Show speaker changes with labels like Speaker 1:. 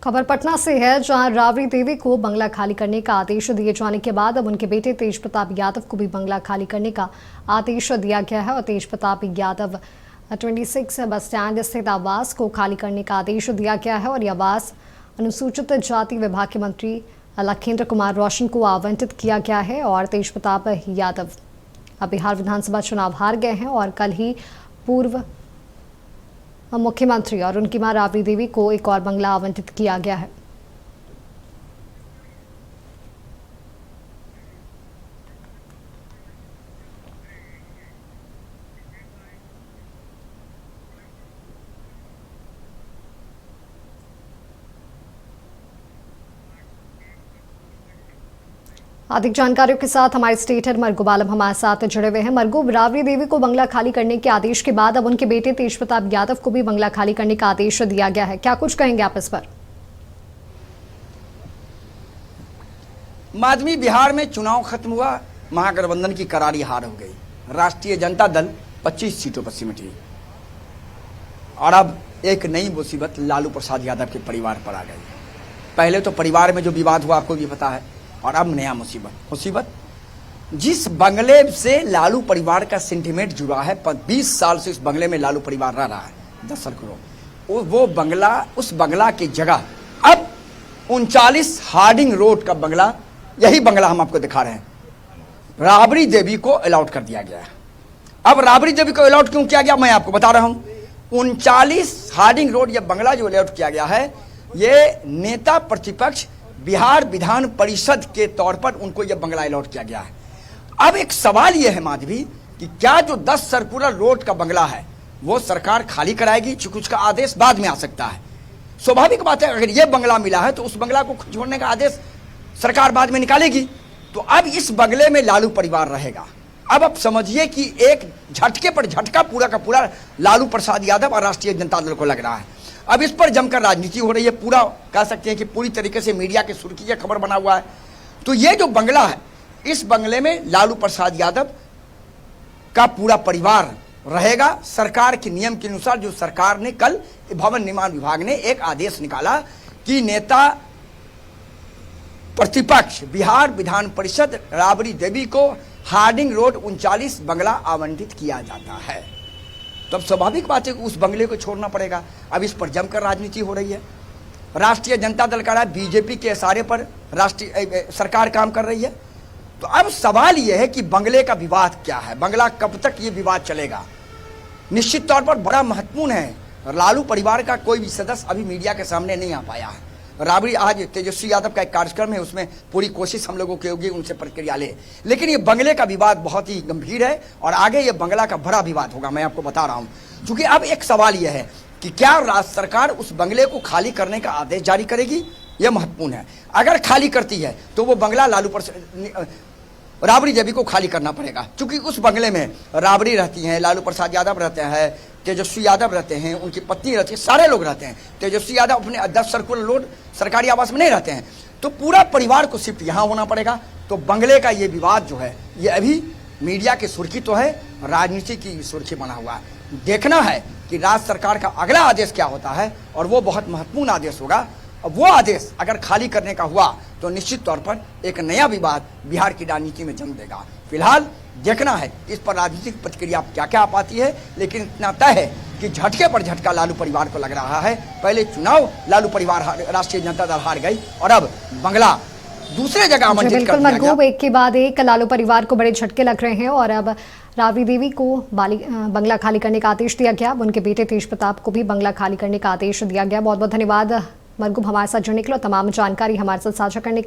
Speaker 1: खबर पटना से है, जहां राबड़ी देवी को बंगला खाली करने का आदेश दिए जाने के बाद अब उनके बेटे तेज प्रताप यादव को भी बंगला खाली करने का आदेश दिया गया है और तेज प्रताप यादव 26 बस स्टैंड स्थित आवास को खाली करने का आदेश दिया गया है और यह आवास अनुसूचित जाति विभाग के मंत्री लखेंद्र कुमार रोशन को आवंटित किया गया है। और तेज प्रताप यादव अब बिहार विधानसभा चुनाव हार गए हैं और कल ही पूर्व मुख्यमंत्री और उनकी मां राबड़ी देवी को एक और बंगला आवंटित किया गया है। अधिक जानकारियों के साथ हमारे स्टेट हेड मरगूब आलम हमारे साथ जुड़े हुए हैं। मरगूब, राबड़ी देवी को बंगला खाली करने के आदेश के बाद अब उनके बेटे तेज प्रताप यादव को भी बंगला खाली करने का आदेश दिया गया है, क्या कुछ कहेंगे आप इस पर?
Speaker 2: माधवी, बिहार में चुनाव खत्म हुआ, महागठबंधन की करारी हार हो गई। राष्ट्रीय जनता दल 25 सीटों पर सिमटी और अब एक नई मुसीबत लालू प्रसाद यादव के परिवार पर आ गई। पहले तो परिवार में जो विवाद हुआ आपको भी पता है, और अब नया मुसीबत जिस बंगले से लालू परिवार का सेंटिमेंट जुड़ा है, 20 साल से इस बंगले में लालू परिवार रह रहा है 10 करोड़, वो बंगला, उस बंगला की जगह अब 39 हार्डिंग रोड का बंगला, यही बंगला हम आपको दिखा रहे हैं, राबड़ी देवी को अलॉट कर दिया गया है। अब राबड़ी देवी को अलॉट क्यों किया गया मैं आपको बता रहा हूं। 39 हार्डिंग रोड यह बंगला जो अलॉट किया गया है, ये नेता प्रतिपक्ष बिहार विधान परिषद के तौर पर उनको यह बंगला अलॉट किया गया है। अब एक सवाल यह है माधवी कि क्या जो 10 सर्कुलर रोड का बंगला है वो सरकार खाली कराएगी, चूंकि उसका आदेश बाद में आ सकता है। स्वाभाविक बात है, अगर यह बंगला मिला है तो उस बंगला को छोड़ने का आदेश सरकार बाद में निकालेगी। तो अब इस बंगले में लालू परिवार रहेगा। अब आप समझिए कि एक झटके पर झटका पूरा का पूरा लालू प्रसाद यादव और राष्ट्रीय जनता दल को लग रहा है। अब इस पर जमकर राजनीति हो रही है, पूरा कह सकते हैं कि पूरी तरीके से मीडिया की सुर्खी की खबर बना हुआ है। तो ये जो बंगला है, इस बंगले में लालू प्रसाद यादव का पूरा परिवार रहेगा। सरकार के नियम के अनुसार जो सरकार ने कल भवन निर्माण विभाग ने एक आदेश निकाला कि नेता प्रतिपक्ष बिहार विधान परिषद राबड़ी देवी को हार्डिंग रोड 39 बंगला आवंटित किया जाता है। तो अब स्वाभाविक बात है कि उस बंगले को छोड़ना पड़ेगा। अब इस पर जमकर राजनीति हो रही है। राष्ट्रीय जनता दल का बीजेपी के इशारे पर राष्ट्रीय सरकार काम कर रही है। तो अब सवाल यह है कि बंगले का विवाद क्या है, बंगला कब तक ये विवाद चलेगा। निश्चित तौर पर बड़ा महत्वपूर्ण है। लालू परिवार का कोई भी सदस्य अभी मीडिया के सामने नहीं आ पाया है। राबड़ी, आज तेजस्वी यादव का एक कार्यक्रम है, उसमें पूरी कोशिश हम लोगों की होगी उनसे प्रक्रिया ले, लेकिन ये बंगले का विवाद बहुत ही गंभीर है और आगे ये बंगला का बड़ा विवाद होगा, मैं आपको बता रहा हूं। क्योंकि अब एक सवाल यह है कि क्या राज्य सरकार उस बंगले को खाली करने का आदेश जारी करेगी, यह महत्वपूर्ण है। अगर खाली करती है तो वो बंगला राबड़ी देवी को खाली करना पड़ेगा, क्योंकि उस बंगले में राबड़ी रहती हैं, लालू प्रसाद यादव रहते हैं, तेजस्वी यादव रहते हैं, उनकी पत्नी रहती है, सारे लोग रहते हैं। तेजस्वी यादव अपने 10 सर्कुलर रोड सरकारी आवास में नहीं रहते हैं, तो पूरा परिवार को शिफ्ट यहाँ होना पड़ेगा। तो बंगले का ये विवाद जो है, ये अभी मीडिया की सुर्खी तो है, राजनीति की सुर्खी बना हुआ है। देखना है कि राज्य सरकार का अगला आदेश क्या होता है, और वो बहुत महत्वपूर्ण आदेश होगा। वो आदेश अगर खाली करने का हुआ तो निश्चित तौर पर एक नया विवाद बिहार की राजनीति में जन्म देगा। फिलहाल देखना है इस पर राजनीतिक प्रतिक्रिया क्या क्या पाती है, लेकिन इतना तय है कि झटके पर झटका लालू परिवार को लग रहा है। पहले चुनाव लालू परिवार राष्ट्रीय जनता दल हार गई और अब बंगला दूसरे जगह आमंत्रित कर दिया गया।
Speaker 1: एक के बाद एक लालू परिवार को बड़े झटके लग रहे हैं और अब राबड़ी देवी को बंगला खाली करने का आदेश दिया गया। उनके बेटे तेज प्रताप को भी बंगला खाली करने का आदेश दिया गया। बहुत बहुत धन्यवाद मरगूब हमारे साथ जुड़ने के लिए और तमाम जानकारी हमारे साथ साझा करने के लिए।